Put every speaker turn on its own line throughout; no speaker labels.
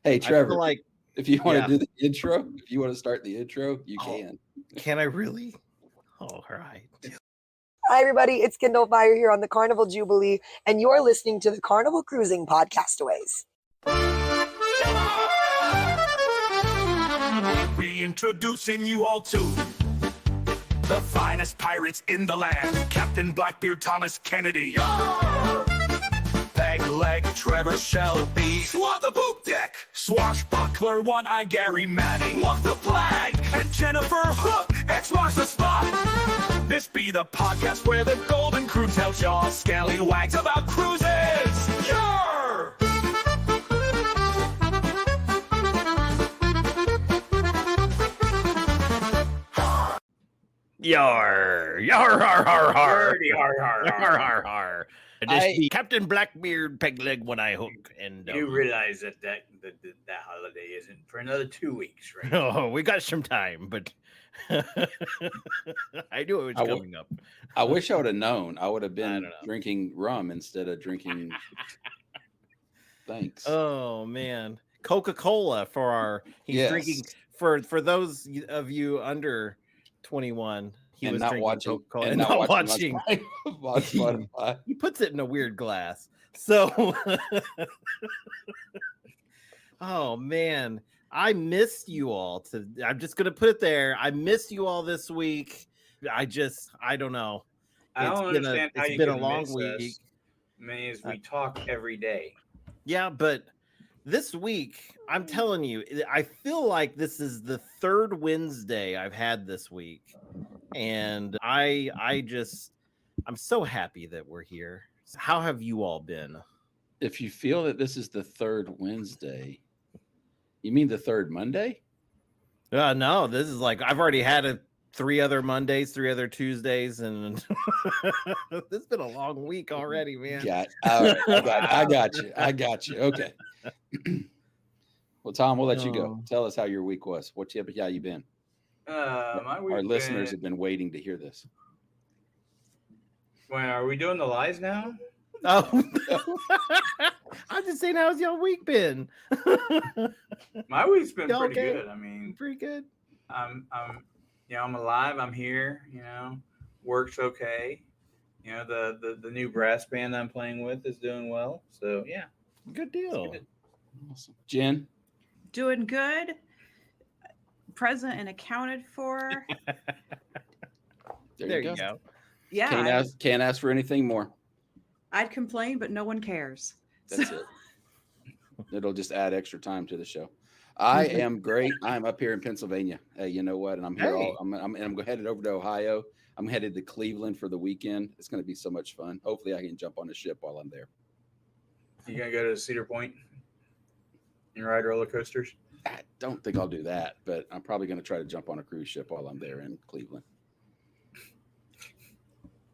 Hey, Trevor,
like,
if you want
yeah.
to do the intro, if you want to start the intro, you can.
Can I really? All right.
Hi, everybody. It's Kindle Fire here on the Carnival Jubilee, and you're listening to the Carnival Cruising Podcastaways.
Reintroducing you all to the finest pirates in the land, Captain Blackbeard Thomas Kennedy. Peg leg Trevor Shelby. Swat the poop deck. Swashbuckler One-Eye Gary Manning. Walk the flag. And Jennifer Hook. X marks the spot. This be the podcast where the Golden Crew tells y'all scallywags about cruises. Yarr!
Yar, yar, har, har, har.
Yar, har, har.
Har, har, har. This be Captain Blackbeard Pegleg One-Eye Hook. And
You realize that holiday isn't for another 2 weeks, right?
oh, we got some time, but I knew it was coming up.
I wish I would have known. I would have
I
been
don't know.
drinking rum instead of drinking. Thanks.
Oh man, Coca-Cola for our. He's
Yes.
drinking for those of you under 21. He
And
was
not
drinking
watching-
Coca-Cola
and
and
not
not
watching
watching.
on Spotify.
He puts it in a weird glass. So, oh man, I missed you all. I'm just gonna put it there. I missed you all this week. I don't know.
I don't understand how
it's
you
been a
can
long
miss
week.
us. I mean, as we talk every day.
Yeah, but this week, I'm telling you, I feel like this is the third Wednesday I've had this week. And I'm so happy that we're here. How have you all been?
If you feel that this is the third Wednesday, you mean the third Monday?
No, this is like I've already had 3 other Mondays, 3 other Tuesdays, and this has been a long week already, man.
All right, I got you. Okay. Well, Tom, we'll let you go. Tell us how your week was. How you been?
My week
Our listeners have been waiting to hear this.
Well, are we doing the lies now?
Oh, I'm just saying, how's y'all week been?
My week's been
Y'all
pretty
okay?
good. I mean,
Pretty good.
I'm alive. I'm here. Work's okay. The new brass band I'm playing with is doing well. So yeah,
Good deal.
good.
Awesome. Jen,
Doing good. Present and accounted for.
There you go.
Yeah,
Can't ask for anything more.
I'd complain, but no one cares.
That's it. It'll just add extra time to the show. I am great. I'm up here in Pennsylvania. Hey, you know what? And I'm here.
Hey.
I'm headed over to Ohio. I'm headed to Cleveland for the weekend. It's going to be so much fun. Hopefully, I can jump on a ship while I'm there.
You gonna go to Cedar Point and ride roller coasters?
I don't think I'll do that, but I'm probably going to try to jump on a cruise ship while I'm there in Cleveland.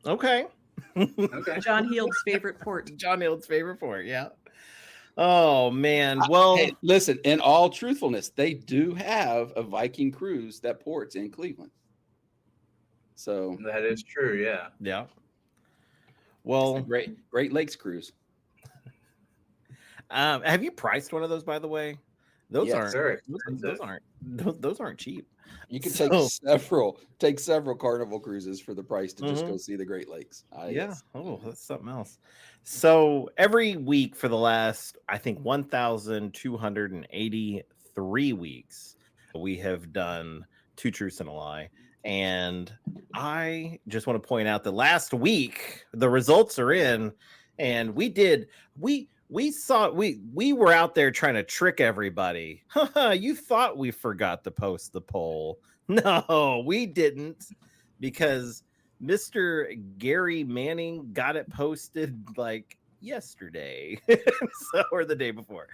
Okay.
Okay.
John Heald's favorite port.
John Hild's favorite port. Yeah. Oh man. Well,
Hey, listen, in all truthfulness, they do have a Viking cruise that ports in Cleveland. So
That is true. Yeah.
yeah.
it's a
Well,
Great Lakes cruise.
have you priced one of those, by the way? Those
Yes,
aren't.
sir.
Those aren't cheap.
You can
So-
take several Carnival cruises for the price to just go see the Great Lakes.
Yeah.
Yes.
Oh, that's something else. So every week for the last, I think, 1,283 weeks, we have done Two Truths and a Lie. And I just want to point out that last week the results are in, and we were out there trying to trick everybody. You thought we forgot to post the poll. No, we didn't, because Mr. Gary Manning got it posted like yesterday. Or the day before.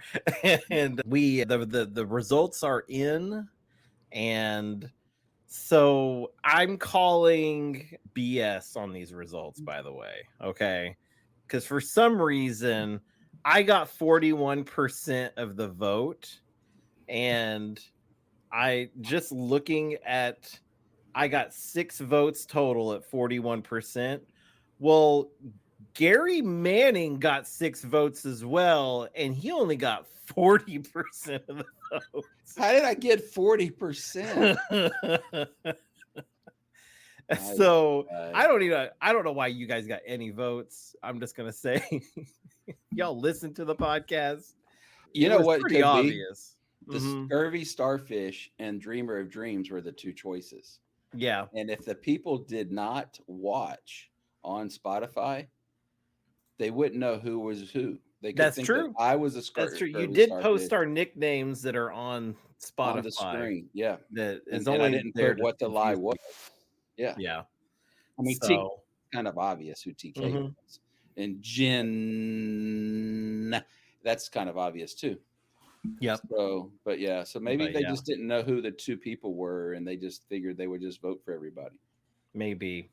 And the results are in, and so I'm calling BS on these results, by the way. Okay. Because for some reason I got 41% of the vote, and I got 6 votes total at 41%. Well, Gary Manning got 6 votes as well, and he only got 40% of the votes.
How did I get 40%?
So I don't know why you guys got any votes. I'm just gonna say y'all listen to the podcast.
You know what?
Pretty obvious.
The Scurvy Starfish and Dreamer of Dreams were the two choices.
Yeah.
And if the people did not watch on Spotify, they wouldn't know who was who. They could
That's
think
true.
that I was a
That's true. You
Scurvy
did
Starfish
post our nicknames that are on Spotify
on the screen. Yeah.
That is
And
only
I didn't
there
put what the lie was.
Yeah.
Yeah. I mean,
So,
kind of obvious who TK was. And Jen, that's kind of obvious too.
Yep.
So, but yeah, so maybe they just didn't know who the two people were, and they just figured they would just vote for everybody.
Maybe.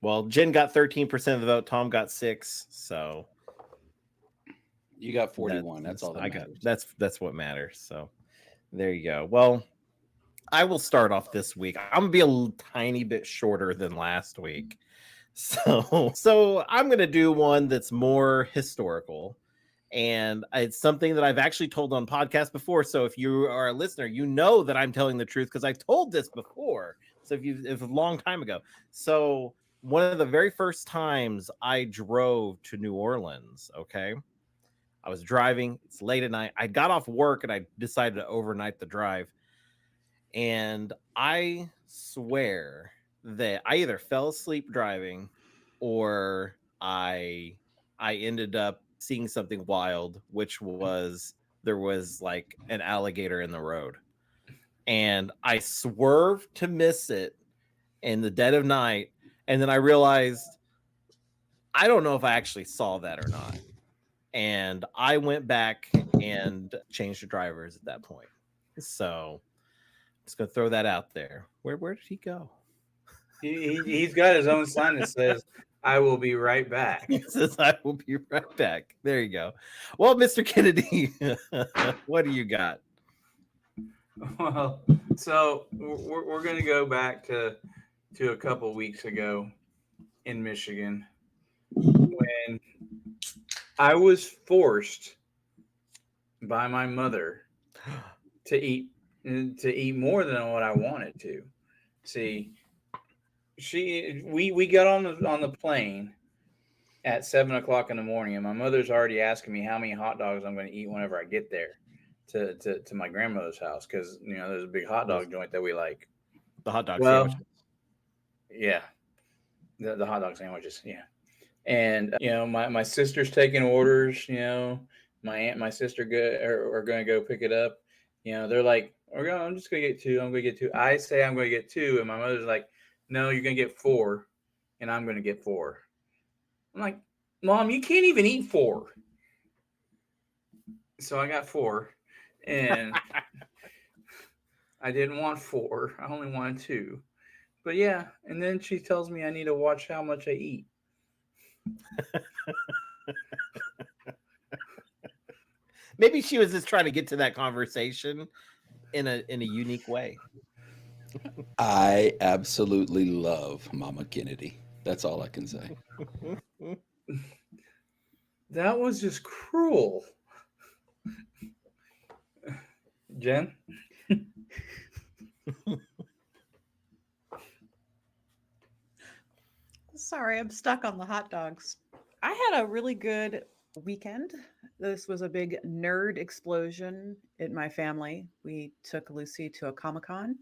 Well, Jen got 13% of the vote. Tom got 6. So
you got 41. That's all that matters.
That's what matters. So there you go. Well, I will start off this week. I'm gonna be a tiny bit shorter than last week. So I'm gonna do one that's more historical. And it's something that I've actually told on podcasts before. So if you are a listener, you know that I'm telling the truth because I've told this before. So if a long time ago. So one of the very first times I drove to New Orleans, okay, I was driving. It's late at night. I got off work and I decided to overnight the drive. And I swear that I either fell asleep driving or I ended up seeing something wild, which was there was like an alligator in the road. And I swerved to miss it in the dead of night. And then I realized I don't know if I actually saw that or not. And I went back and changed the drivers at that point. So I'm just gonna throw that out there. Where did he go?
He's got his own sign that says, "I will be right back."
He says, "I will be right back." There you go. Well, Mr. Kennedy, what do you got?
Well, so we're going to go back to a couple weeks ago in Michigan when I was forced by my mother to eat more than what I wanted to. See, we got on the plane at 7:00 in the morning, and my mother's already asking me how many hot dogs I'm going to eat whenever I get there to my grandmother's house, because there's a big hot dog joint that we like.
The hot dog sandwiches.
Yeah, the hot dog sandwiches. Yeah, and my sister's taking orders. My aunt and my sister are going to go pick it up. They're like, I'm just going to get 2. I'm going to get 2. I say I'm going to get 2, and my mother's like, no, you're going to get 4, and I'm going to get 4. I'm like, Mom, you can't even eat 4. So I got 4, and I didn't want 4. I only wanted 2. But yeah, and then she tells me I need to watch how much I eat.
Maybe she was just trying to get to that conversation in a unique way.
I absolutely love Mama Kennedy. That's all I can say.
That was just cruel. Jen?
Sorry, I'm stuck on the hot dogs. I had a really good weekend. This was a big nerd explosion in my family. We took Lucy to a Comic-Con.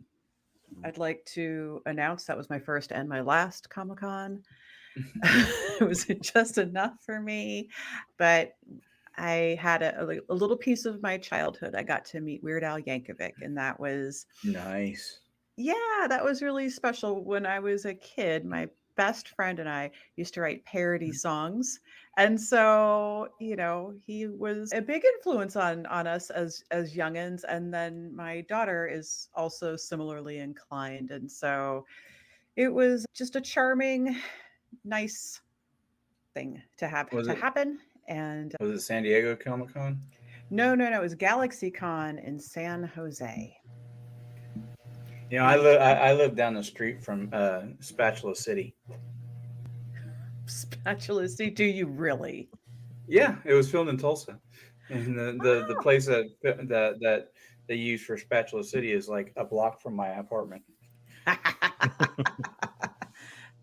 I'd like to announce that was my first and my last Comic-Con. It was just enough for me, but I had a little piece of my childhood. I got to meet Weird Al Yankovic, and that was
nice.
Yeah, that was really special. When I was a kid, my best friend and I used to write parody songs. And so, he was a big influence on us as youngins. And then my daughter is also similarly inclined. And so it was just a charming, nice thing to happen. And
was it San Diego Comic-Con?
No, it was GalaxyCon in San Jose.
I live down the street from Spatula City.
Spatula City? Do you really?
Yeah, it was filmed in Tulsa. And the place that they use for Spatula City is like a block from my apartment.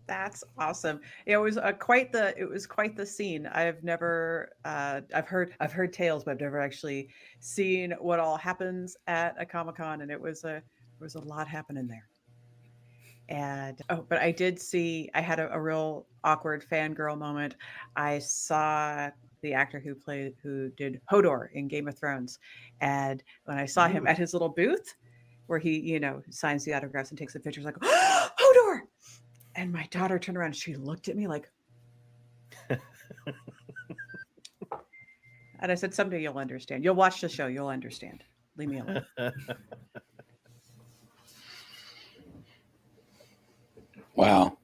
That's awesome. It was quite the scene. I've never I've heard tales, but I've never actually seen what all happens at a Comic-Con, and there was a lot happening there. And but I did see, I had a real awkward fangirl moment. I saw the actor who did Hodor in Game of Thrones, and when I saw him at his little booth where he, signs the autographs and takes the pictures, like, Hodor. And my daughter turned around and she looked at me like, and I said, someday you'll understand. You'll watch the show. You'll understand. Leave me alone.
Wow.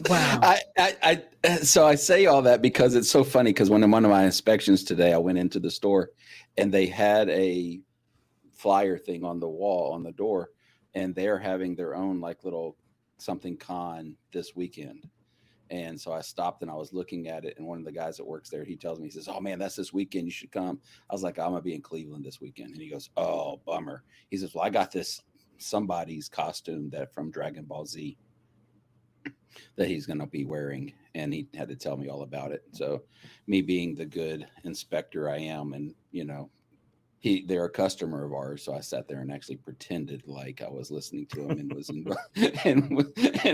Wow.
So I say all that because it's so funny, because when in one of my inspections today, I went into the store and they had a flyer thing on the wall on the door, and they're having their own like little something con this weekend. And so I stopped and I was looking at it, and one of the guys that works there, he tells me, he says, "Oh man, that's this weekend. You should come." I was like, "I'm gonna be in Cleveland this weekend." And he goes, "Oh, bummer." He says, "Well, I got this somebody's costume that from Dragon Ball Z that he's going to be wearing," and he had to tell me all about it. So me being the good inspector I am, and they're a customer of ours, so I sat there and actually pretended like I was listening to him and was and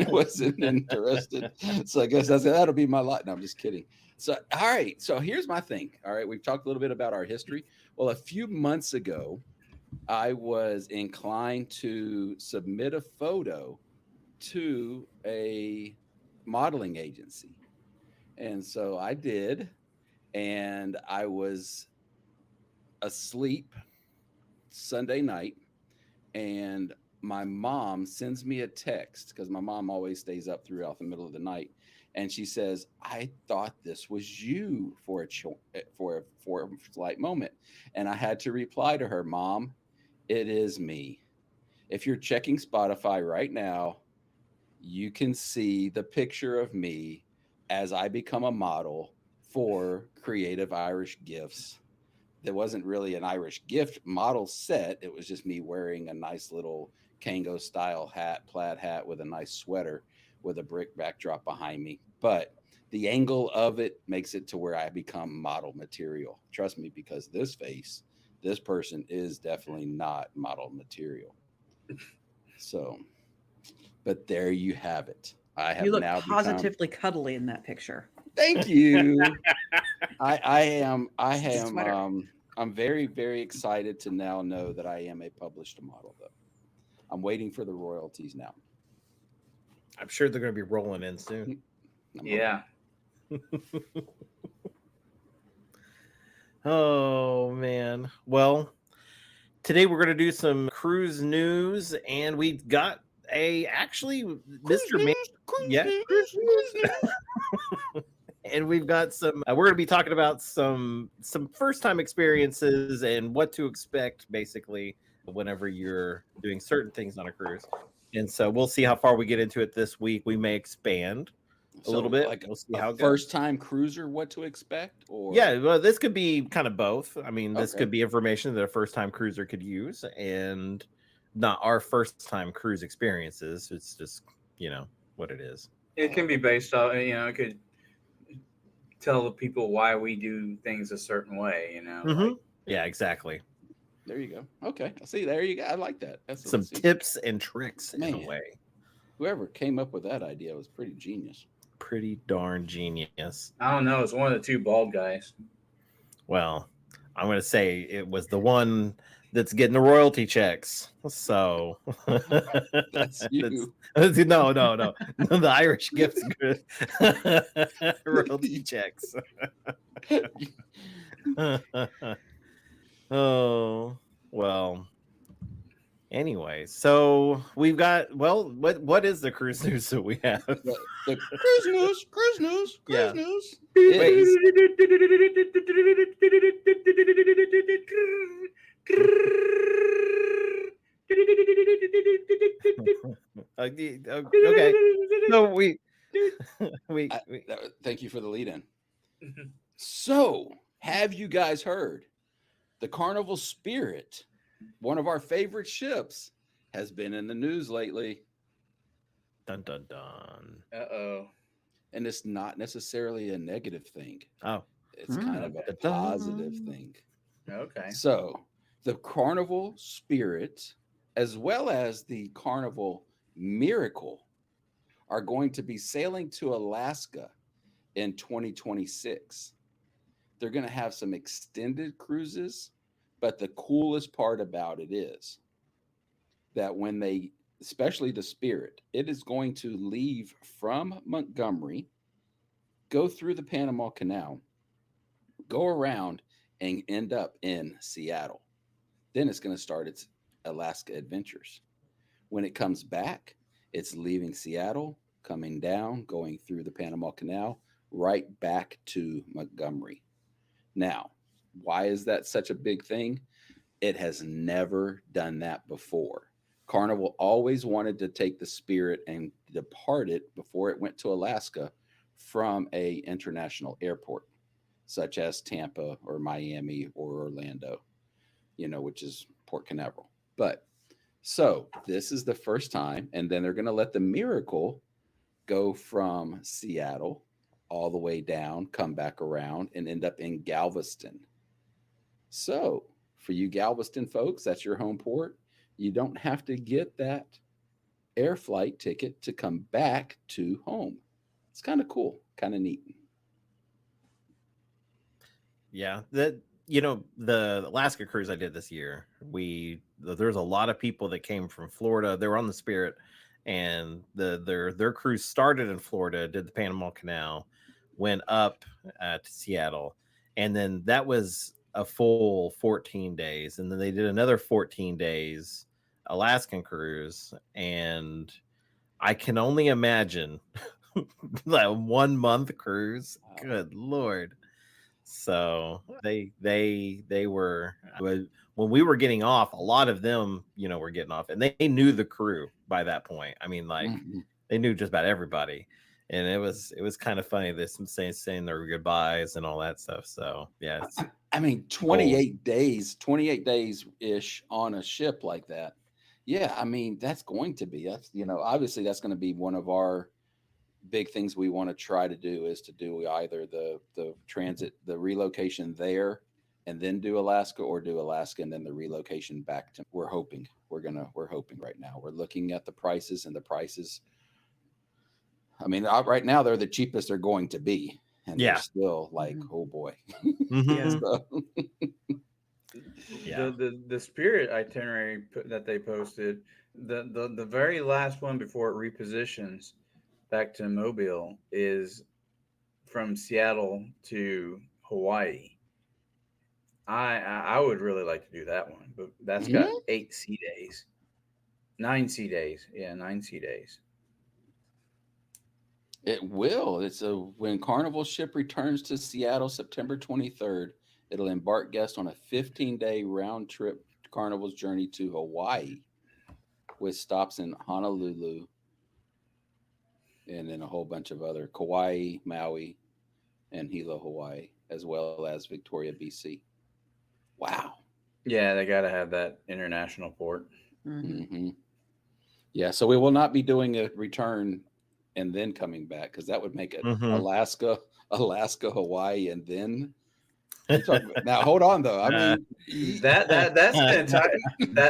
wasn't interested. So I guess that'll be my lot. No, I'm just kidding. So all right, so here's my thing. All right, we've talked a little bit about our history. Well, a few months ago, I was inclined to submit a photo to a modeling agency. And so I did, and I was asleep Sunday night, and my mom sends me a text, because my mom always stays up throughout the middle of the night, and she says, "I thought this was you for a slight moment." And I had to reply to her, "Mom, it is me. If you're checking Spotify right now, you can see the picture of me as I become a model for Creative Irish Gifts." There wasn't really an Irish gift model set. It was just me wearing a nice little Kango style hat, plaid hat with a nice sweater with a brick backdrop behind me. But the angle of it makes it to where I become model material. Trust me, because this person is definitely not model material. So, but there you have it. I have
You look
now
positively cuddly in that picture.
Thank you.
Sweater.
I'm very, very excited to now know that I am a published model, though. I'm waiting for the royalties now.
I'm sure they're going to be rolling in soon.
Yeah.
Oh man. Well, today we're going to do some cruise news, and we've got Mr. And we've got some. We're going to be talking about some first-time experiences and what to expect, basically, whenever you're doing certain things on a cruise. And so we'll see how far we get into it this week. We may expand a little bit.
Like
we'll see how it goes.
First-time cruiser, what to expect? Or
Yeah, well, this could be kind of both. I mean, this could be information that a first-time cruiser could use, and not our first-time cruise experiences. It's just what it is.
It can be based off. It could tell the people why we do things a certain way.
Mm-hmm. Yeah, exactly.
There you go. Okay, see, there you go. I like that. That's
some tips and tricks in a way.
Whoever came up with that idea was pretty genius.
Pretty darn genius.
I don't know. It's one of the two bald guys.
Well, I'm going to say it was the one that's getting the royalty checks. So
that's you.
No. The Irish gifts good. Royalty checks. Oh, well. Anyway, so we've got, what is the cruise news that we have?
The cruise news.
Okay. So we
thank you for the lead in. So, have you guys heard? The Carnival Spirit, one of our favorite ships, has been in the news lately.
Dun dun dun.
Uh-oh.
And it's not necessarily a negative thing.
Oh.
It's kind of a
Okay.
positive thing.
Okay.
So, the Carnival Spirit, as well as the Carnival Miracle, are going to be sailing to Alaska in 2026. They're going to have some extended cruises, but the coolest part about it is that when they, especially the Spirit, it is going to leave from Montgomery, go through the Panama Canal, go around, and end up in Seattle. Then it's going to start its Alaska adventures. When it comes back, it's leaving Seattle, coming down, going through the Panama Canal, right back to Montgomery. Now, why is that such a big thing? It has never done that before. Carnival always wanted to take the Spirit and depart it before it went to Alaska from a international airport, such as Tampa or Miami or Orlando, which is Port Canaveral. But so this is the first time, and then they're going to let the Miracle go from Seattle all the way down, come back around, and end up in Galveston. So for you Galveston folks, that's your home port. You don't have to get that air flight ticket to come back to home. It's kind of cool, kind of neat.
Yeah, the Alaska cruise I did this year, there's a lot of people that came from Florida. They were on the Spirit, and their cruise started in Florida, did the Panama Canal, went up to Seattle, and then that was a full 14 days, and then they did another 14 days Alaskan cruise, and I can only imagine that 1 month cruise. Good Lord. So they were, when we were getting off, a lot of them, were getting off, and they knew the crew by that point. I mean, like they knew just about everybody, and it was kind of funny. This saying their goodbyes and all that stuff. So yeah,
I mean, 28 days ish on a ship like that. Yeah, I mean, that's obviously that's going to be one of our big things we want to try to do, is to do either the transit, the relocation there, and then do Alaska, or do Alaska and then the relocation back to. We're hoping right now. We're looking at the prices, and the prices, I mean, right now they're the cheapest they're going to be, and they're still like, oh boy.
Yeah.
The Spirit itinerary that they posted, the very last one before it repositions back to Mobile, is from Seattle to Hawaii. I would really like to do that one, but that's got 8 sea days, 9 sea days. Yeah, 9 sea days.
It will. When Carnival ship returns to Seattle September 23rd, it'll embark guests on a 15-day round trip Carnival's journey to Hawaii, with stops in Honolulu, and then a whole bunch of other Kauai, Maui, and Hilo, Hawaii, as well as Victoria, BC. Wow.
Yeah, they got to have that international port.
Yeah, so we will not be doing a return and then coming back, because that would make it Alaska, Hawaii, and then. Now hold on though. I mean,
that's an entire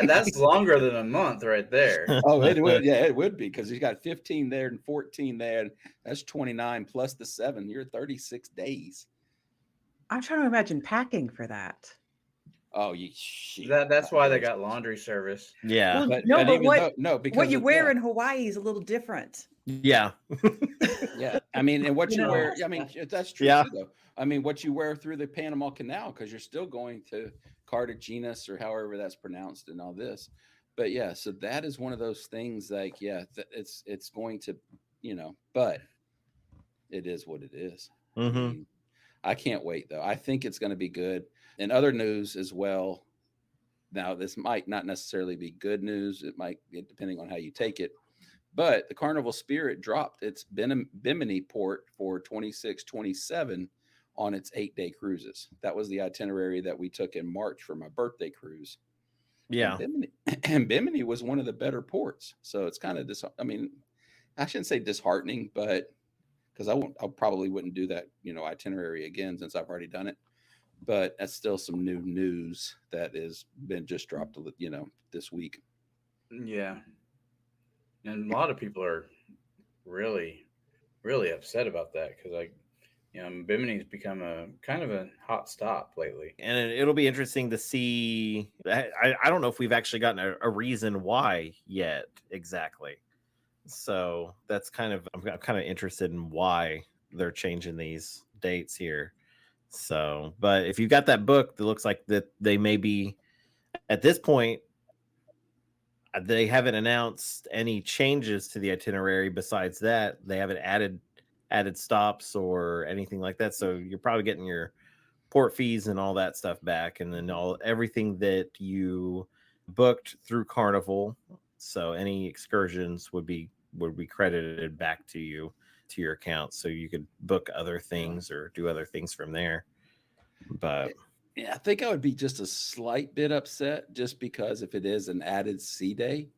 that's longer than a month right there.
Oh, it would. Yeah, it would be, because you got 15 there and 14 there. That's 29 plus the 7. You're 36 days.
I'm trying to imagine packing for that.
Oh,
that's why they got laundry service.
Yeah.
Well, because what you wear in Hawaii is a little different.
Yeah.
Yeah. I mean, and what you wear, I mean, that's true too, though. I mean, what you wear through the Panama Canal, because you're still going to Cartagenas, or however that's pronounced, and all this. But yeah, so that is one of those things, like, it's going to, but it is what it is. I mean, I can't wait though. I think it's going to be good. And other news as well. Now, this might not necessarily be good news. It might, depending on how you take it. But the Carnival Spirit dropped its Bimini port for 26-27 on its 8-day cruises. That was the itinerary that we took in March for my birthday cruise.
Yeah.
And Bimini was one of the better ports. So it's kind of I shouldn't say disheartening, but because I probably wouldn't do that, itinerary again since I've already done it. But that's still some new news that has been just dropped, this week.
Yeah. And a lot of people are really, really upset about that because, Bimini's become a kind of a hot stop lately.
And it'll be interesting to see. I don't know if we've actually gotten a reason why yet exactly. So that's I'm kind of interested in why they're changing these dates here. So, but if you've got that book, that looks like that they may be at this point. They haven't announced any changes to the itinerary. Besides that, they haven't added stops or anything like that. So you're probably getting your port fees and all that stuff back, and then everything that you booked through Carnival. So any excursions would be credited back to you, to your account, so you could book other things or do other things from there. But
yeah, I think I would be just a slight bit upset just because if it is an added sea day.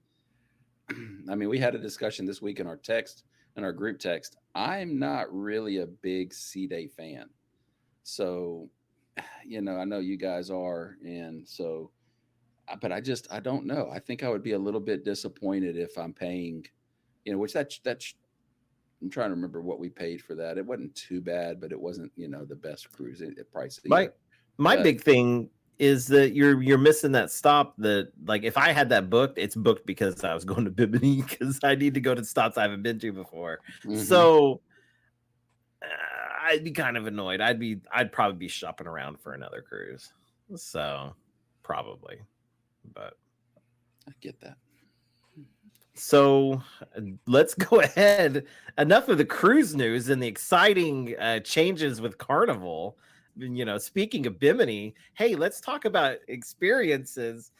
I mean, we had a discussion this week in our group text. I'm not really a big sea day fan. So, I know you guys are. And so, but I don't know. I think I would be a little bit disappointed if I'm paying, which that's, I'm trying to remember what we paid for that. It wasn't too bad, but it wasn't, the best cruise price.
My big thing is that you're missing that stop. That, like, if I had that booked, it's booked because I was going to Bimini because I need to go to stops I haven't been to before. Mm-hmm. So I'd be kind of annoyed. I'd probably be shopping around for another cruise. So probably, but
I get that.
So let's go ahead. Enough of the cruise news and the exciting changes with Carnival. Speaking of Bimini, hey, let's talk about experiences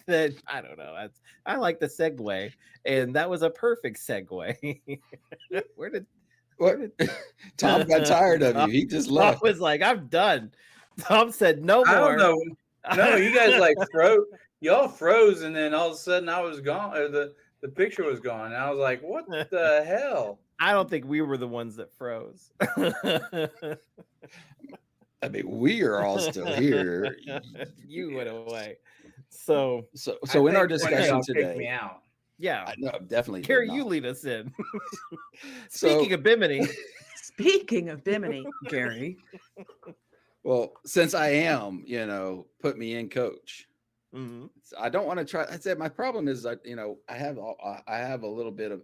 that, I don't know. I like the segue, and that was a perfect segue. Where did
Tom got tired of you? He just left.
Tom was like, I'm done. Tom said, no more.
I don't know. No, you guys froze. Y'all froze, and then all of a sudden I was gone. Or the picture was gone. And I was like, what the hell?
I don't think we were the ones that froze.
I mean, we are all still here.
You went away. So
in our discussion today,
kicked me out.
Yeah,
I know, definitely.
Carrie, you lead us in. Speaking of Bimini.
Speaking of Bimini, Gary.
Well, since I am, put me in, coach.
Mm-hmm.
I don't want to try. I said my problem is that I have a little bit of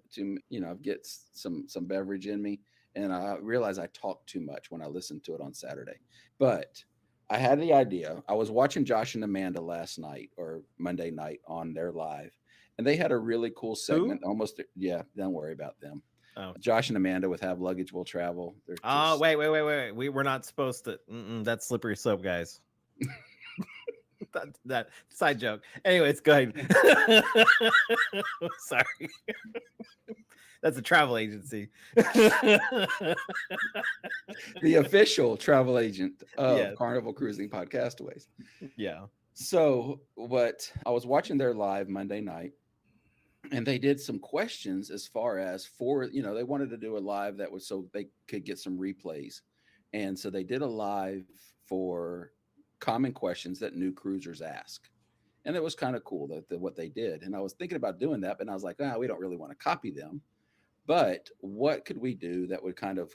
get some beverage in me, and I realize I talk too much when I listen to it on Saturday. But I had the idea. I was watching Josh and Amanda last night or Monday night on their live, and they had a really cool segment.
Who?
Don't worry about them.
Oh.
Josh and Amanda with Have Luggage Will Travel.
Wait. We're not supposed to. That's slippery slope, guys. that side joke. Anyways, go ahead. Sorry. That's a travel agency.
The official travel agent of Carnival Cruising Podcastaways.
Yeah.
So I was watching their live Monday night, and they did some questions as far as they wanted to do a live that was so they could get some replays. And so they did a live for common questions that new cruisers ask. And it was kind of cool that what they did. And I was thinking about doing that, but I was like, we don't really want to copy them. But what could we do that would kind of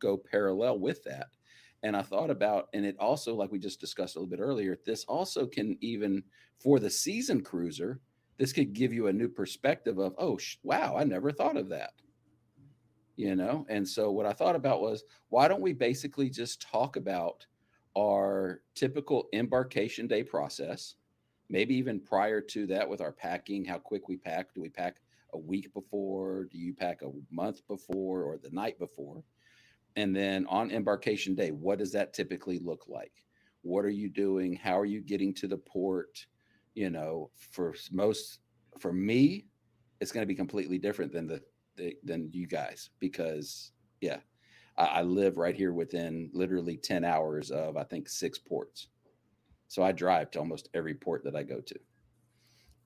go parallel with that? And I thought about, and it also, like we just discussed a little bit earlier, this also can, even for the seasoned cruiser, this could give you a new perspective of, wow, I never thought of that. And so what I thought about was, why don't we basically just talk about our typical embarkation day process, maybe even prior to that with our packing, how quick we pack. Do we pack a week before? Do you pack a month before or the night before? And then on embarkation day, what does that typically look like? What are you doing? How are you getting to the port? For me, it's going to be completely different than you guys, because I live right here within literally 10 hours of, I think, 6 ports. So I drive to almost every port that I go to.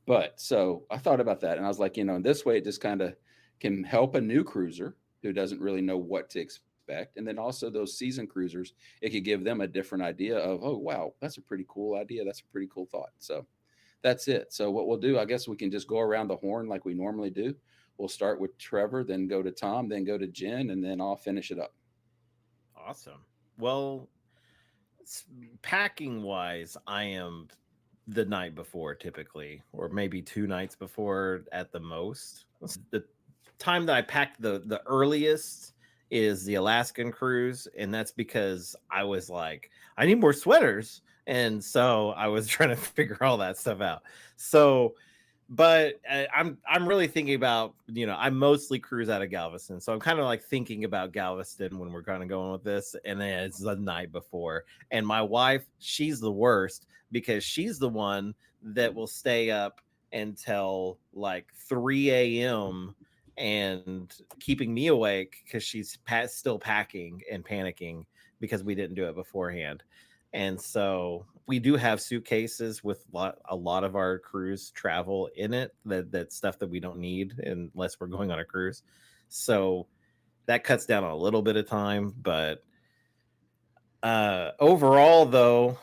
But so I thought about that, and I was like, in this way, it just kind of can help a new cruiser who doesn't really know what to expect. And then also those seasoned cruisers, it could give them a different idea of, oh, wow, that's a pretty cool idea. That's a pretty cool thought. So that's it. So what we'll do, I guess we can just go around the horn like we normally do. We'll start with Trevor, then go to Tom, then go to Jen, and then I'll finish it up.
Awesome. Well, packing wise, I am the night before typically, or maybe 2 nights before at the most. The time that I packed the earliest is the Alaskan cruise, and that's because I was like, I need more sweaters, and so I was trying to figure all that stuff out. So, but I'm really thinking about, I mostly cruise out of Galveston, so I'm kind of like thinking about Galveston when we're kind of going with this, and then it's the night before. And my wife, she's the worst because she's the one that will stay up until like 3 a.m. and keeping me awake because she's still packing and panicking because we didn't do it beforehand. And so we do have suitcases with a lot of our cruise travel in it, that stuff that we don't need unless we're going on a cruise. So that cuts down on a little bit of time. But overall, though,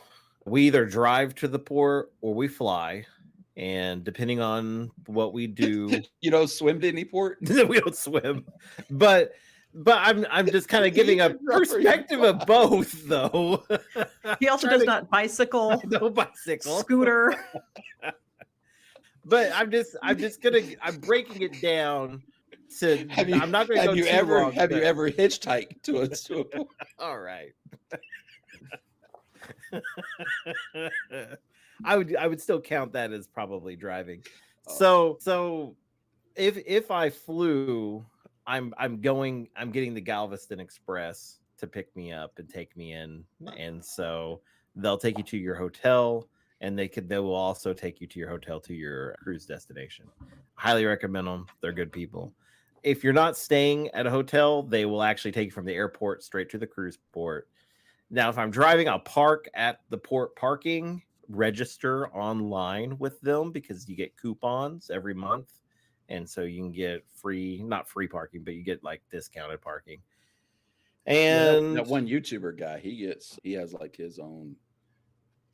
we either drive to the port or we fly. And depending on what we do,
You don't swim to any port?
we don't swim. But I'm just kind of giving a perspective of both, though.
He also does not bicycle,
No bicycle,
scooter.
But I'm breaking it down to. I'm not going to go
Have you
too
ever
long,
have you
but-
ever hitchhiked to a port?
All right. I would still count that as probably driving. So if I flew, I'm getting the Galveston Express to pick me up and take me in, and so they'll take you to your hotel, and they will also take you to your hotel to your cruise destination. Highly recommend them. They're good people. If you're not staying at a hotel, they will actually take you from the airport straight to the cruise port. Now, if I'm driving, I'll park at the port parking, register online with them because you get coupons every month. And so you can get not free parking, but you get like discounted parking. And
that one YouTuber guy, he has like his own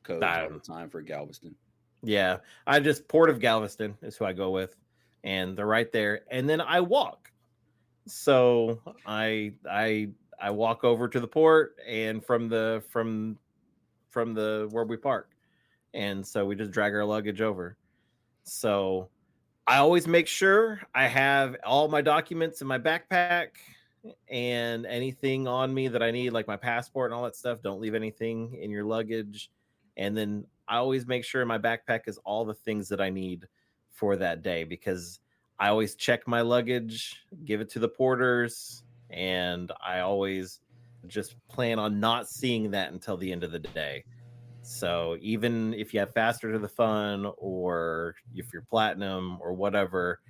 codes all the time for Galveston.
Yeah, I just Port of Galveston is who I go with, and they're right there. And then I walk. So I walk over to the port and from the where we park. And so we just drag our luggage over. So I always make sure I have all my documents in my backpack and anything on me that I need, like my passport and all that stuff. Don't leave anything in your luggage. And then I always make sure my backpack is all the things that I need for that day, because I always check my luggage, give it to the porters, and I always just plan on not seeing that until the end of the day. So even if you have faster to the fun, or if you're platinum or whatever,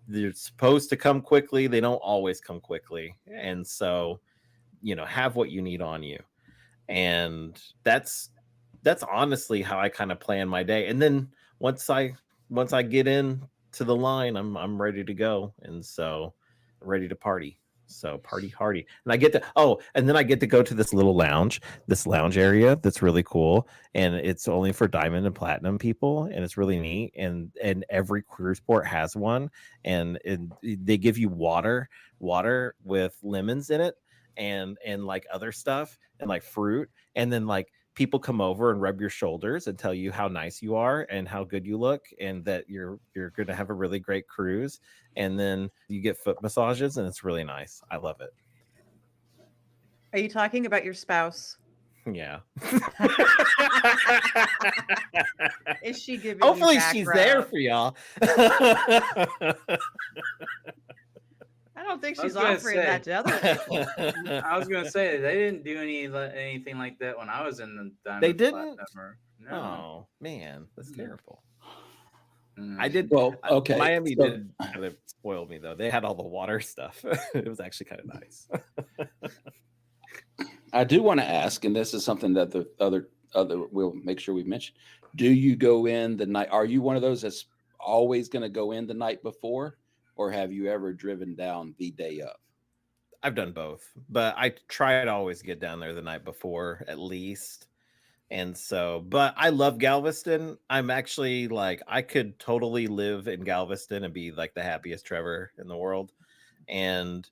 they're supposed to come quickly. They don't always come quickly. And so, have what you need on you. And that's honestly how I kind of plan my day. And then once I get in to the line, I'm ready to go. And so ready to party. So party hardy. And I get to go to this lounge area that's really cool. And it's only for diamond and platinum people. And it's really neat. And every cruise port has one. And they give you water with lemons in it and like other stuff and like fruit. And then like people come over and rub your shoulders and tell you how nice you are and how good you look and that you're going to have a really great cruise. And then you get foot massages and it's really nice. I love it.
Are you talking about your spouse?
Yeah.
Is she giving
Hopefully
you
she's
background?
there for y'all.
I don't think
I was
she's
gonna
offering
say-
that to other people.
I was gonna say they didn't do anything like that when I was in the Diamond
They didn't?
Platinum. No,
Oh man, that's terrible. I did.
Well, okay.
Miami
so-
did kind of spoil me though. They had all the water stuff. It was actually kind of nice.
I do want to ask, and this is something that the other we'll make sure we mention. Do you go in the night? Are you one of those that's always going to go in the night before, or have you ever driven down the day of?
I've done both, but I try to always get down there the night before at least. And so, but I love Galveston. I'm actually like, I could totally live in Galveston and be like the happiest Trevor in the world. And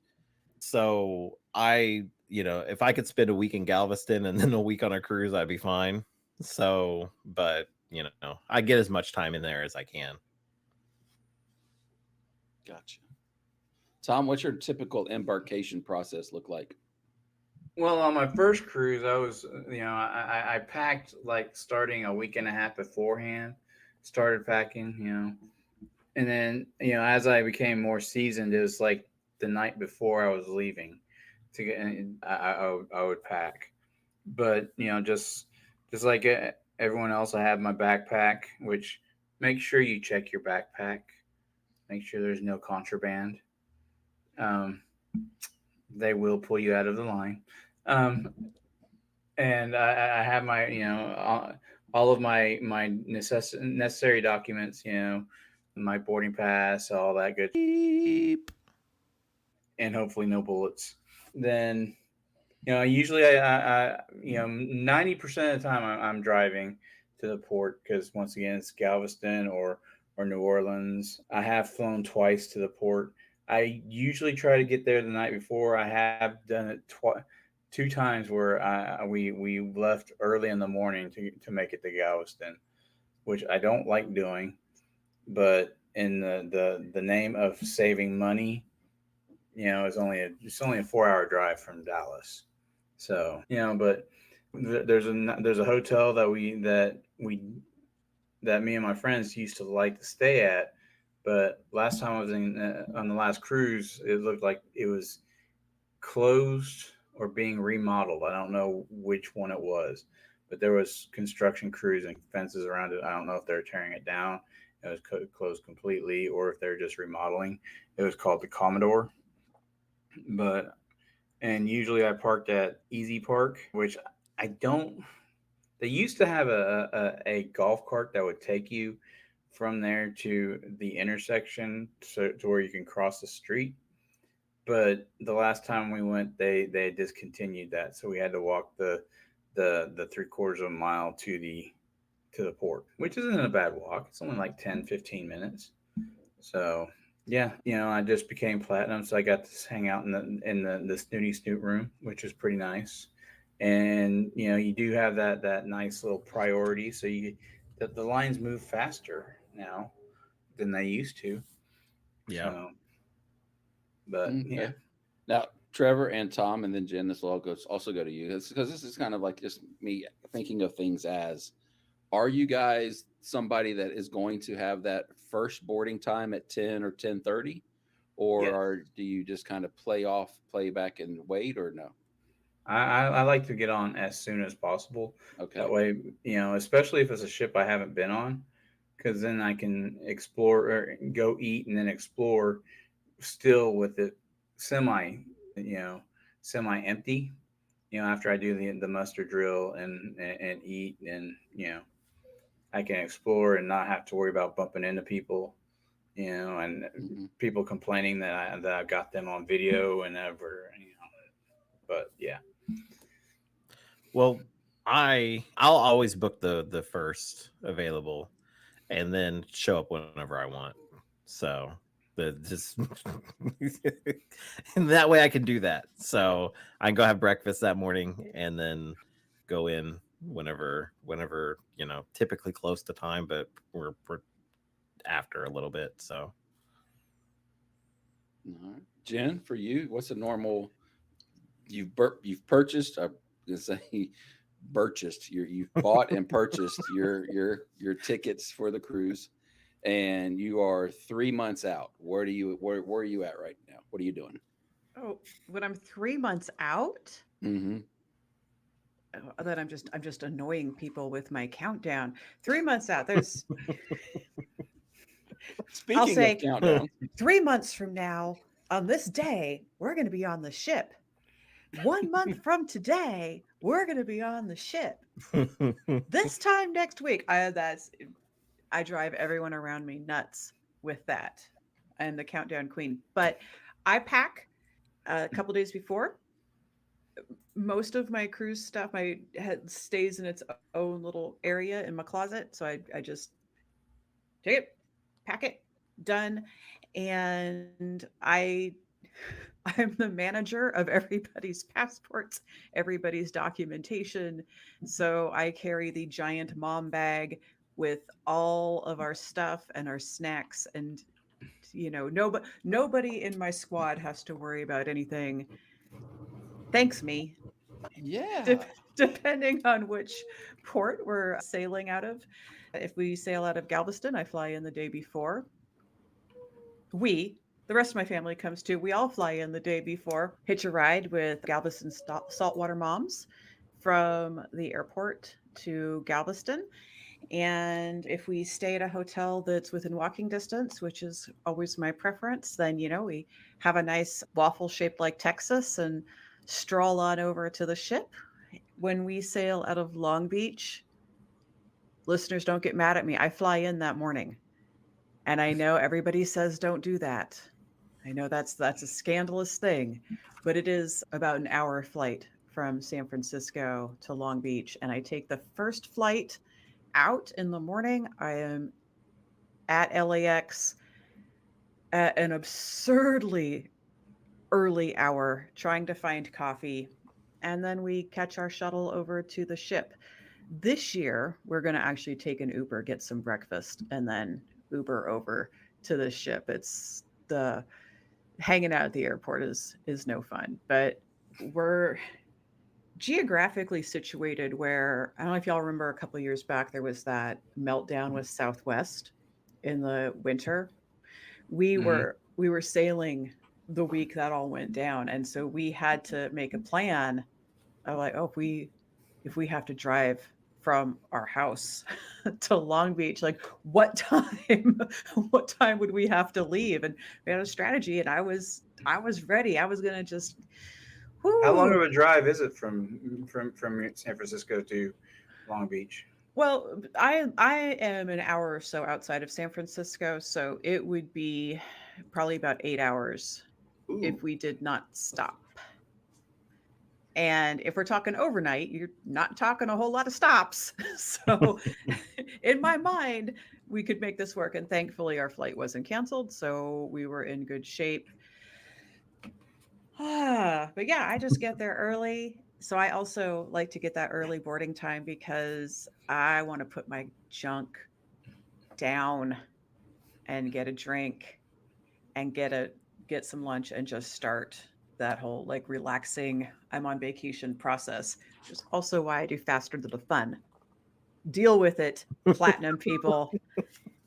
so if I could spend a week in Galveston and then a week on a cruise, I'd be fine. So, but I get as much time in there as I can.
Gotcha. Tom, what's your typical embarkation process look like?
Well, on my first cruise, I was, I packed like starting a week and a half beforehand, started packing, and then, as I became more seasoned, it was like the night before I was leaving to get, I would pack. But, just like everyone else, I have my backpack, which make sure you check your backpack, make sure there's no contraband. They will pull you out of the line. And I have my, all of my necessary documents, my boarding pass, all that good, and hopefully no bullets. Then, usually I 90% of the time I'm driving to the port because once again it's Galveston or New Orleans. I have flown twice to the port. I usually try to get there the night before. I have done it two times where we left early in the morning to make it to Galveston, which I don't like doing, but in the name of saving money, it's only a 4-hour drive from Dallas. So, but there's a hotel that me and my friends used to like to stay at. But last time I was on the last cruise, it looked like it was closed or being remodeled. I don't know which one it was, but there was construction crews and fences around it. I don't know if they're tearing it down. It was closed completely, or if they're just remodeling. It was called the Commodore. And usually I parked at Easy Park, which I don't. They used to have a golf cart that would take you from there to the intersection to where you can cross the street. But the last time we went, they discontinued that, so we had to walk the 3/4 of a mile to the port, which isn't a bad walk. It's only like 10-15 minutes. So yeah, I just became platinum, so I got to hang out in the Snooty Snoot room, which is pretty nice. And you do have that nice little priority, so the lines move faster now than they used to.
Yeah.
So, but
Okay.
yeah.
Now, Trevor and Tom, and then Jen, this will also go to you. Because this is kind of like just me thinking of things as, are you guys somebody that is going to have that first boarding time at 10 or 10:30? Or do you just kind of play back and wait, or no?
I like to get on as soon as possible.
Okay.
That way, especially if it's a ship I haven't been on, because then I can explore or go eat and then explore still with it semi empty, after I do the muster drill and eat, and I can explore and not have to worry about bumping into people, and people complaining that I've got them on video and ever, but yeah.
Well, I'll always book the first available and then show up whenever I want. So and that way I can do that. So I can go have breakfast that morning and then go in whenever, typically close to time, but we're after a little bit. So
All right. Jen, for you, what's a normal? You've purchased. I'm gonna say purchased. You've bought and purchased your tickets for the cruise, and you are 3 months out. Where are you at right now? What are you doing?
Oh, when I'm 3 months out,
Mm-hmm.
that I'm just annoying people with my countdown. 3 months out, there's
Speaking of
say-
countdown,
3 months from now, on this day, we're going to be on the ship. 1 month from today, we're going to be on the ship. This time next week, I drive everyone around me nuts with that. I'm the countdown queen. But I pack a couple days before. Most of my cruise stuff stays in its own little area in my closet. So I just take it, pack it, done. And I'm the manager of everybody's passports, everybody's documentation. So I carry the giant mom bag with all of our stuff and our snacks, and nobody in my squad has to worry about anything. Thanks me.
yeah.
Depending on which port we're sailing out of. If we sail out of Galveston, I fly in the day before. The rest of my family comes too. We all fly in the day before, hitch a ride with Galveston saltwater moms from the airport to Galveston. And if we stay at a hotel that's within walking distance, which is always my preference, then, we have a nice waffle shaped like Texas and stroll on over to the ship. When we sail out of Long Beach, listeners, don't get mad at me. I fly in that morning. And I know everybody says don't do that. I know that's a scandalous thing, but it is about an hour flight from San Francisco to Long Beach. And I take the first flight out in the morning. I am at LAX at an absurdly early hour trying to find coffee. And then we catch our shuttle over to the ship. This year, we're going to actually take an Uber, get some breakfast, and then Uber over to the ship. It's the hanging out at the airport is no fun, but we're geographically situated where, I don't know if y'all remember a couple of years back, there was that meltdown with Southwest in the winter. We were sailing the week that all went down. And so we had to make a plan of like, if we have to drive from our house to Long Beach, like what time would we have to leave? And we had a strategy, and I was ready. I was gonna just
How long of a drive is it from San Francisco to Long Beach?
Well, I am an hour or so outside of San Francisco, so it would be probably about 8 hours if we did not stop. And if we're talking overnight, you're not talking a whole lot of stops. So in my mind, we could make this work. And thankfully, our flight wasn't canceled. So we were in good shape. But yeah, I just get there early. So I also like to get that early boarding time because I want to put my junk down and get a drink and get some lunch and just start that whole like relaxing, I'm on vacation process, which is also why I do faster than the fun. Deal with it, platinum people.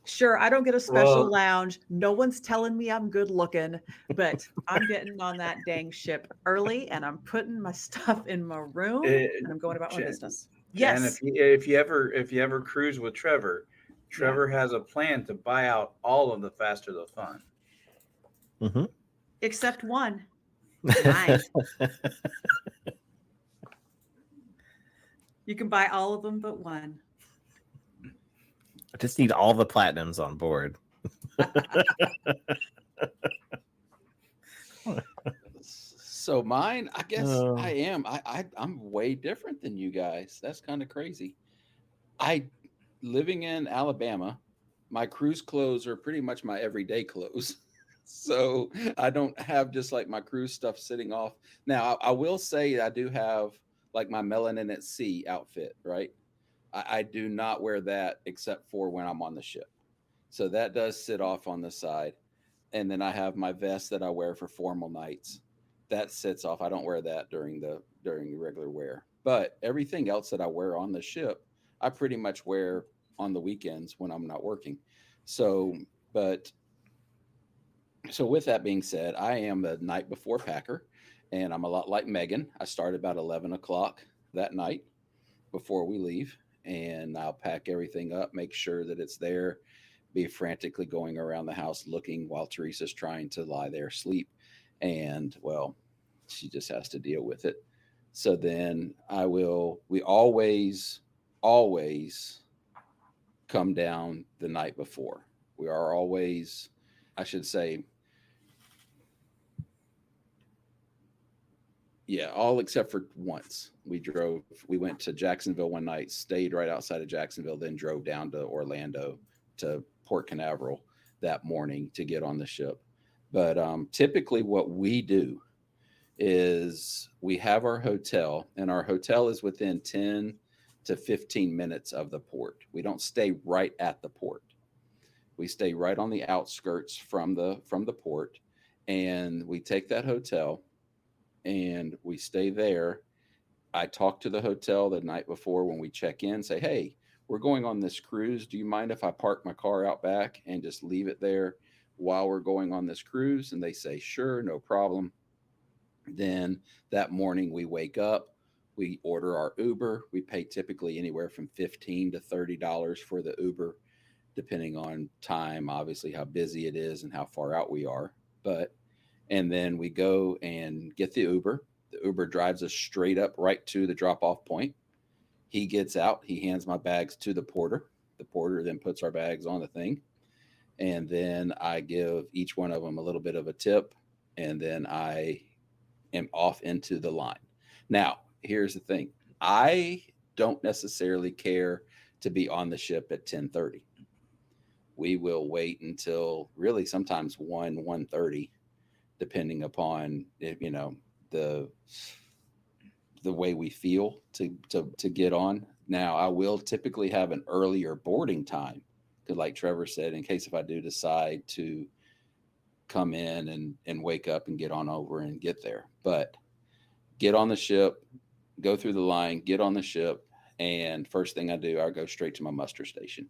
Sure, I don't get a special lounge. No one's telling me I'm good looking, but I'm getting on that dang ship early and I'm putting my stuff in my room and I'm going about my business.
Jen,
Yes.
if you ever cruise with Trevor, Trevor has a plan to buy out all of the faster the fun.
Mm-hmm.
Except one. Mine. You can buy all of them but one.
I just need all the platinums on board.
So mine, I guess I'm way different than you guys. That's kind of crazy. Living in Alabama, my cruise clothes are pretty much my everyday clothes. So I don't have just like my cruise stuff sitting off. Now I will say I do have like my melanin at sea outfit, right? I do not wear that except for when I'm on the ship. So that does sit off on the side. And then I have my vest that I wear for formal nights. That sits off. I don't wear that during regular wear. But everything else that I wear on the ship, I pretty much wear on the weekends when I'm not working. So with that being said, I am a night before packer, and I'm a lot like Megan. I start about 11 o'clock that night before we leave, and I'll pack everything up, make sure that it's there. be frantically going around the house looking while Teresa's trying to lie there asleep. And well, she just has to deal with it. So then we always come down the night before. We are always, I should say, yeah, all except for once. We went to Jacksonville one night, stayed right outside of Jacksonville, then drove down to Orlando to Port Canaveral that morning to get on the ship. But typically, what we do is we have our hotel, and our hotel is within 10 to 15 minutes of the port. We don't stay right at the port. We stay right on the outskirts from the port, and we take that hotel and we stay there. I talk to the hotel the night before when we check in, say, hey, we're going on this cruise. Do you mind if I park my car out back and just leave it there while we're going on this cruise? And they say, sure, no problem. Then that morning we wake up, we order our Uber. We pay typically anywhere from $15 to $30 for the Uber, depending on time, obviously how busy it is and how far out we are. And then we go and get the Uber. The Uber drives us straight up right to the drop-off point. He gets out. He hands my bags to the porter. The porter then puts our bags on the thing. And then I give each one of them a little bit of a tip. And then I am off into the line. Now, here's the thing. I don't necessarily care to be on the ship at 10:30. We will wait until really sometimes 1:30. Depending upon the way we feel to get on. Now, I will typically have an earlier boarding time because, like Trevor said, in case if I do decide to come in and wake up and get on over and get there. But get on the ship, go through the line, get on the ship, and first thing I do, I go straight to my muster station.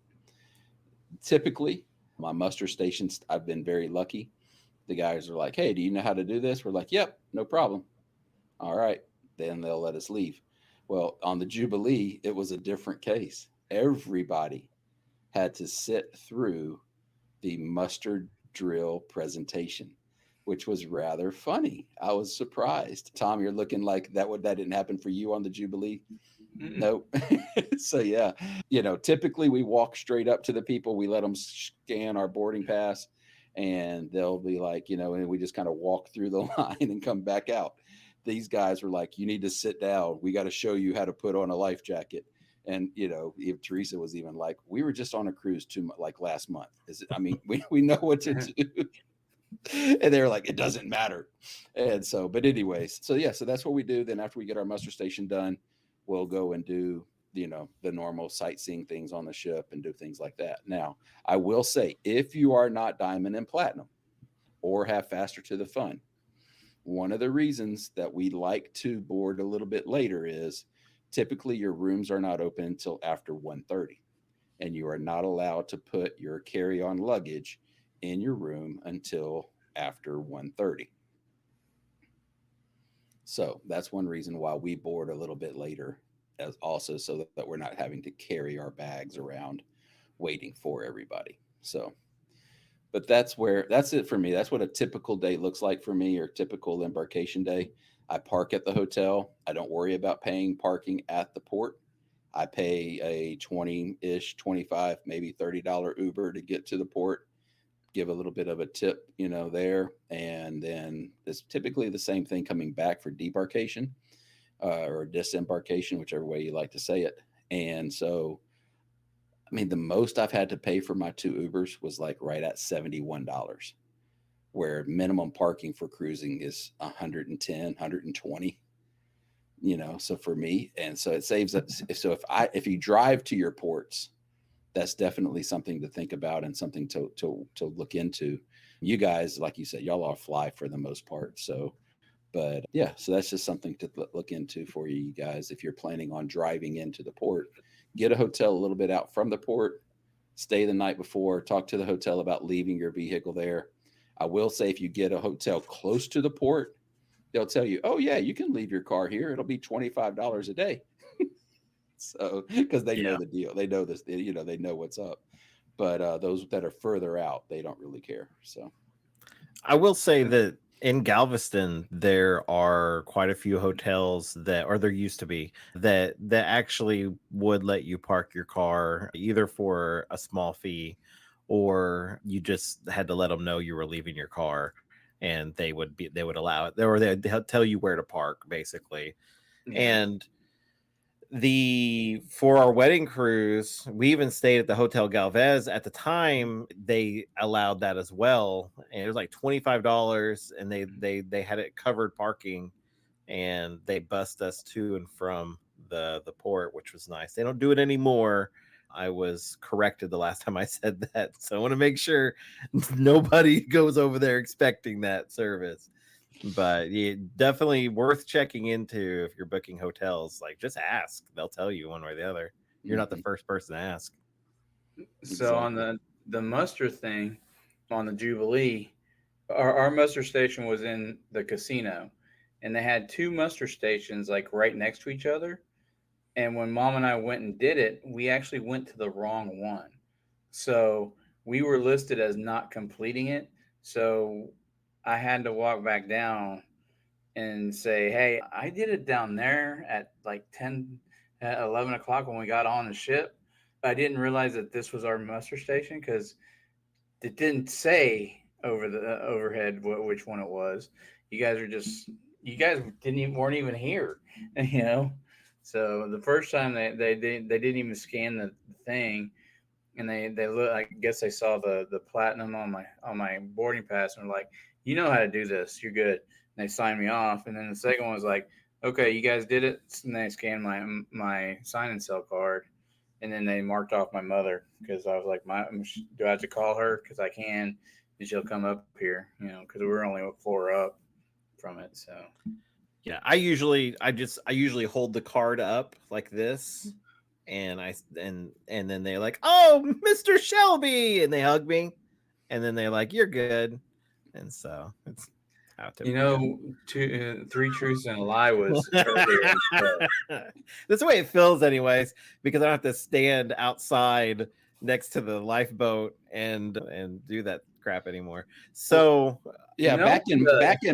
Typically, my muster stations, I've been very lucky. The guys are like, hey, do you know how to do this? We're like, yep, no problem. All right. Then they'll let us leave. Well, on the Jubilee, it was a different case. Everybody had to sit through the muster drill presentation, which was rather funny. I was surprised. Tom, you're looking like that didn't happen for you on the Jubilee? Nope. So yeah, typically we walk straight up to the people. We let them scan our boarding pass. And they'll be like, and we just kind of walk through the line and come back out. These guys were like, you need to sit down. We got to show you how to put on a life jacket. And, if Teresa was even like, we were just on a cruise last month. We know what to do. And they were like, it doesn't matter. And so, but anyways, so that's what we do. Then after we get our muster station done, we'll go and do the normal sightseeing things on the ship and do things like that. Now, I will say, if you are not diamond and platinum or have faster to the fun, one of the reasons that we like to board a little bit later is typically your rooms are not open until after 1:30, and you are not allowed to put your carry-on luggage in your room until after 1:30. So that's one reason why we board a little bit later, as also so that we're not having to carry our bags around waiting for everybody. So, but that's it for me. That's what a typical day looks like for me, or typical embarkation day. I park at the hotel. I don't worry about paying parking at the port. I pay a 20-ish, 25, maybe $30 Uber to get to the port, give a little bit of a tip, there. And then it's typically the same thing coming back for debarkation. Or disembarkation, whichever way you like to say it. And so, the most I've had to pay for my 2 Ubers was like right at $71, where minimum parking for cruising is 110, 120, so for me. And so it saves us. So if you drive to your ports, that's definitely something to think about and something to look into. You guys, like you said, y'all all fly for the most part. So, but yeah, so that's just something to look into for you guys. If you're planning on driving into the port, get a hotel a little bit out from the port, stay the night before, talk to the hotel about leaving your vehicle there. I will say, if you get a hotel close to the port, they'll tell you, oh yeah, you can leave your car here. It'll be $25 a day. So, because they know the deal, they know this, they know what's up. but those that are further out, they don't really care. So
I will say that in Galveston, there are quite a few hotels that, or there used to be, that actually would let you park your car either for a small fee, or you just had to let them know you were leaving your car, and they would allow it, or they'd tell you where to park, basically.
Yeah.
And for our wedding cruise, we even stayed at the Hotel Galvez. At the time, they allowed that as well, and it was like $25, and they had it covered parking, and they bussed us to and from the port, which was nice. They don't do it anymore. I was corrected the last time I said that, so I want to make sure nobody goes over there expecting that service. But yeah, definitely worth checking into if you're booking hotels. Like, just ask; they'll tell you one way or the other. You're not the first person to ask.
So on the muster thing, on the Jubilee, our muster station was in the casino, and they had two muster stations like right next to each other. And when Mom and I went and did it, we actually went to the wrong one. So we were listed as not completing it. So I had to walk back down and say, hey, I did it down there at like 11 o'clock when we got on the ship. I didn't realize that this was our muster station because it didn't say over the overhead which one it was. You guys weren't even here, you know. So the first time they didn't even scan the thing, and they look. I guess they saw the platinum on my boarding pass, and were like, you know how to do this, you're good. And they signed me off. And then the second one was like, okay, you guys did it. And they scanned my sign and sell card, and then they marked off my mother because I was like, do I have to call her? Because I can, and she'll come up here, you know, because we're only a floor up from it. So
yeah, I usually hold the card up like this, and and then they're like, "Oh, Mr. Shelby," and they hug me, and then they're like, "You're good," and so it's how to.
You know, three truths and a lie was earlier.
That's the way it feels, anyways, because I don't have to stand outside next to the lifeboat and do that crap anymore. So
yeah, back in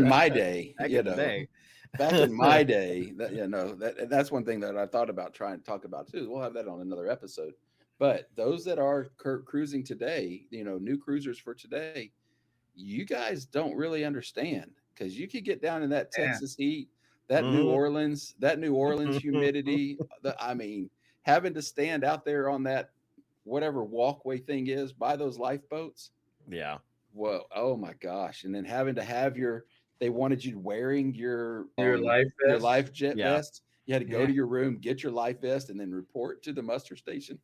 my day,
back
you
in the
know,
day.
back in my day, that's one thing that I thought about trying to talk about too. We'll have that on another episode. But those that are cruising today, you know, new cruisers for today, you guys don't really understand, because you could get down in that Texas heat, that New Orleans humidity. I mean, having to stand out there on that whatever walkway thing is by those lifeboats.
Yeah.
Whoa, oh my gosh. And then having to have they wanted you wearing your
life vest.
Your life jet
Yeah.
vest. You had to go to your room, get your life vest, and then report to the muster station.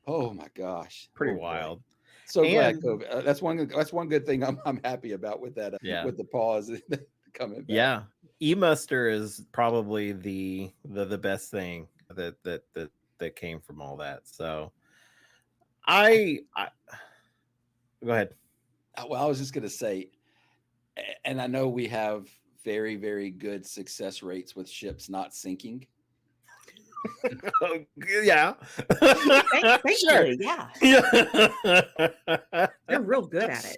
Oh my gosh.
Pretty
Oh,
wild.
boy. So glad COVID. That's one good thing I'm happy about with that. With the pause coming back.
Yeah. E-muster is probably the best thing that came from all that. So I go ahead.
Well, I was just going to say, and I know we have very, very good success rates with ships not sinking.
Yeah.
Sure. Yeah. You're real good at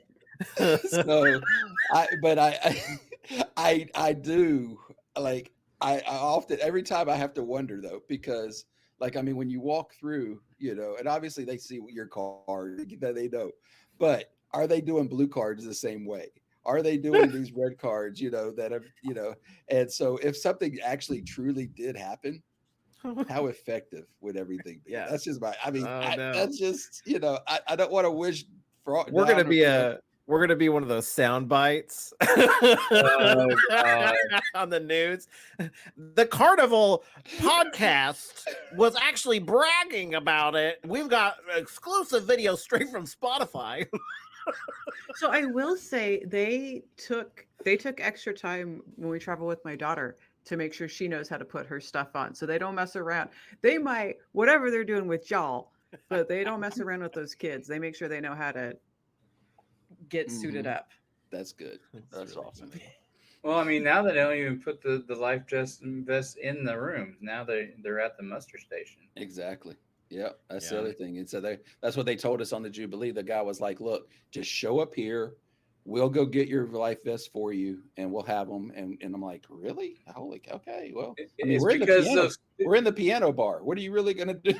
it.
So, I do, like, I often, every time I have to wonder though, because like, I mean, when you walk through, you know, and obviously they see your card that they know, but are they doing blue cards the same way? Are they doing these red cards, you know, that have, you know, and so if something actually truly did happen, how effective would everything be?
Yeah.
That's just no.
That's
just, you know, I don't want to wish for.
We're gonna be one of those sound bites on the news. The Carnival podcast was actually bragging about it. We've got exclusive video straight from Spotify.
So I will say they took extra time when we travel with my daughter to make sure she knows how to put her stuff on. So they don't mess around. They might, whatever they're doing with y'all, but they don't mess around with those kids. They make sure they know how to get suited up.
That's good. That's
really
awesome.
Well, I mean, now they don't even put the life vest in the room. Now they're at the muster station.
Exactly. Yeah, that's the
Yeah.
other thing. And so that's what they told us on the Jubilee. The guy was like, "Look, just show up here. We'll go get your life vest for you, and we'll have them." And I'm like, "Really? Holy, okay. Well, I mean,
It's
we're in the
because
piano.
those
We're in the piano bar. What are you really gonna do?"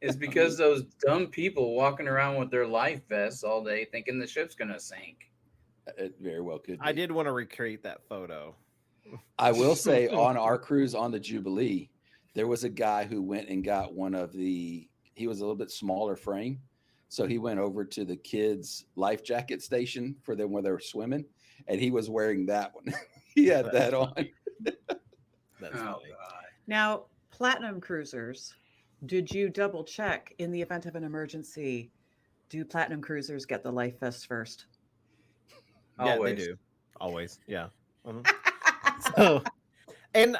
it's because those dumb people walking around with their life vests all day thinking the ship's gonna sink.
It very well could be.
I did want to recreate that photo.
I will say on our cruise on the Jubilee, there was a guy who went and got one of he was a little bit smaller frame. So he went over to the kids' life jacket station for them when they were swimming, and he was wearing that one. He had that on.
That's
Oh
funny.
God.
Now, platinum cruisers, did you double check in the event of an emergency? Do platinum cruisers get the life vest first?
Yeah,
Always.
they do. Always. Yeah. Mhm. So, and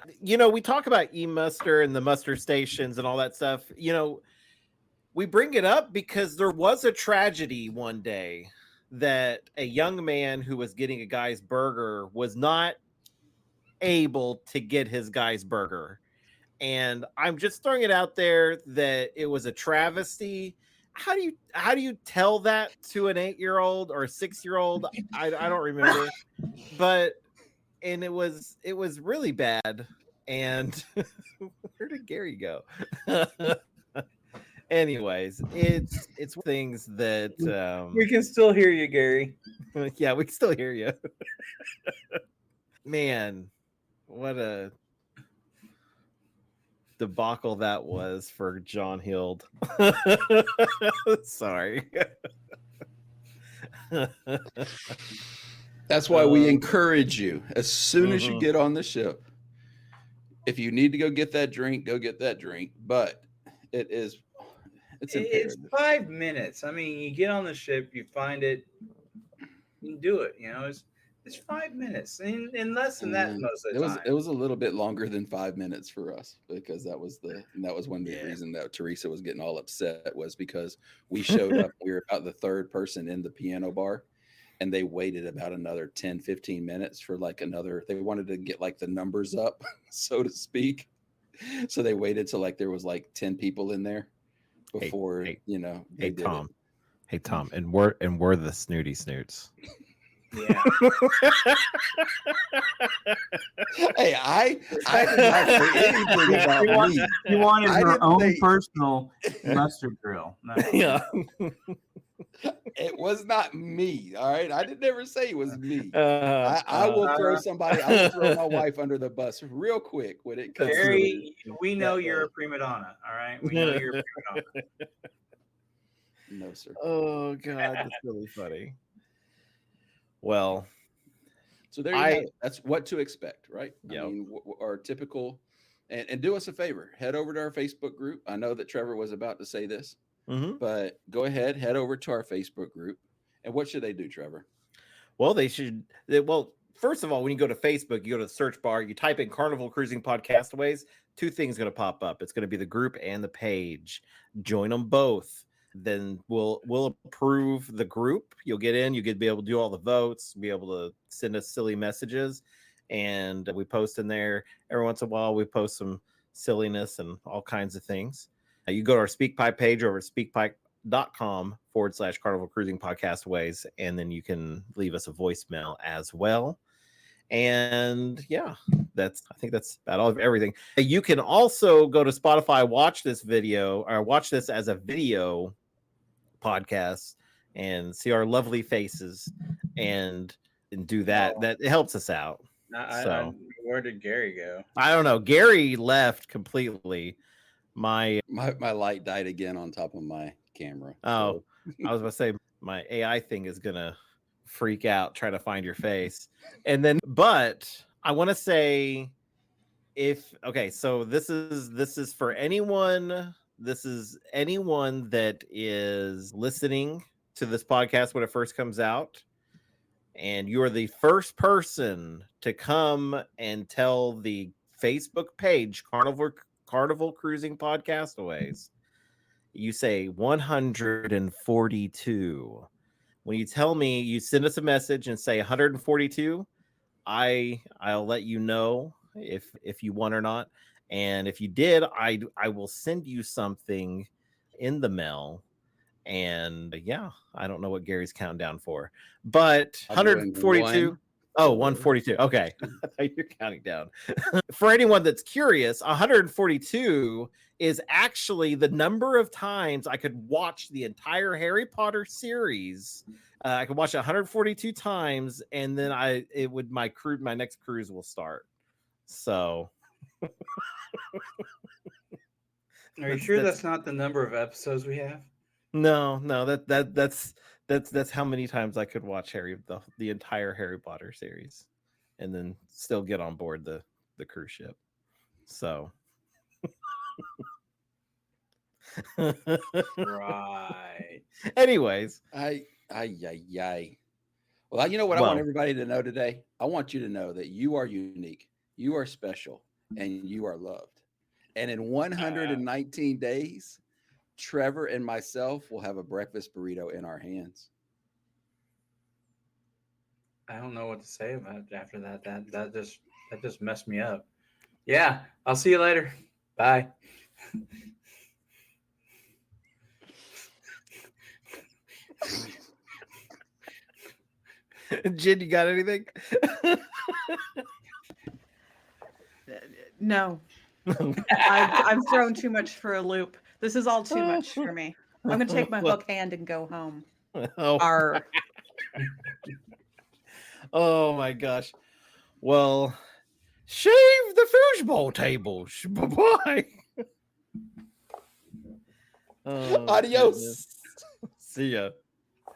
we talk about e-muster and the muster stations and all that stuff. We bring it up because there was a tragedy one day that a young man who was getting a guy's burger was not able to get his guy's burger. And I'm just throwing it out there that it was a travesty. How do you tell that to an 8-year-old or a 6-year-old? I don't remember, and it was really bad. And where did Gary go? Anyways, it's things that
We can still hear you, Gary.
yeah, we can still hear you. Man, what a debacle that was for John Hild. Sorry.
That's why we encourage you as soon as you
Mhm.
get on the ship. If you need to go get that drink, go get that drink. But it's imperative.
5 minutes. I mean, you get on the ship, you find it, you do it. It's 5 minutes, in less than that most of the time.
It was a little bit longer than 5 minutes for us because that was one
Yeah.
reason that Teresa was getting all upset was because we showed up. We were about the third person in the piano bar, and they waited about another 10, 15 minutes for they wanted to get the numbers up, so to speak. So they waited till there was 10 people in there before
hey,
they
Hey
did
Tom. Hey Tom, and we're the snooty snoots.
Yeah.
it. Hey, I did not say anything about me.
You wanted
I
your
didn't
own
say-
personal mustard grill. No.
Yeah.
It was not me. All right. I did never say it was me.
Uh,
I will throw somebody, I will throw my wife under the bus real quick when it comes
Gary,
to
we know
that
you're
way.
a prima donna. All right. We know you're a prima donna.
No, sir.
Oh God, that's really funny. Well,
So there you have it. That's what to expect, right?
Yep.
I mean, our typical, and do us a favor, head over to our Facebook group. I know that Trevor was about to say this, but go ahead, head over to our Facebook group. And what should they do, Trevor?
Well, first of all, when you go to Facebook, you go to the search bar, you type in Carnival Cruising Podcastaways, 2 things going to pop up. It's going to be the group and the page. Join them both. Then we'll approve the group. You'll get in, you get be able to do all the votes, be able to send us silly messages, and we post in there every once in a while. We post some silliness and all kinds of things. You go to our SpeakPipe page over at speakpipe.com/Carnival Cruising Podcastaways, and then you can leave us a voicemail as well. And yeah, I think that's about all of everything. You can also go to Spotify, watch this video or watch this as a video podcast and see our lovely faces and do that.
Oh.
That helps us out.
Where did Gary go?
I don't know. Gary left completely. My
light died again on top of my camera.
I was about to say my AI thing is gonna freak out trying to find your face. And then but I want to say so this is for anyone. This is anyone that is listening to this podcast when it first comes out, and you are the first person to come and tell the Facebook page Carnival Cruising Podcastaways. You say 142. When you tell me, you send us a message and say 142, I'll let you know if you won or not. And if you did, I will send you something in the mail. And yeah, I don't know what Gary's counting down for, but
I'm doing
142.
1,
Oh,
4.
142. Okay. I thought you're counting down. For anyone that's curious, 142 is actually the number of times I could watch the entire Harry Potter series. I could watch it 142 times, and then my next cruise will start. So
Are you sure that's not the number of episodes we have?
no, that's how many times I could watch the entire Harry Potter series, and then still get on board the cruise ship. So
Right.
anyways,
Well, you know what I
Well-
want everybody to know today? I want you to know that you are unique, you are special, and you are loved. And in 119 days, Trevor and myself will have a breakfast burrito in our hands.
I don't know what to say about it after that. That just messed me up. Yeah, I'll see you later. Bye.
Jen, you got anything?
No, I've thrown too much for a loop. This is all too much for me. I'm gonna take my hook hand and go home.
Oh.
Arr.
Oh my gosh. Well, shave the foosball tables. Bye-bye. Oh,
Adios.
goodness. See ya.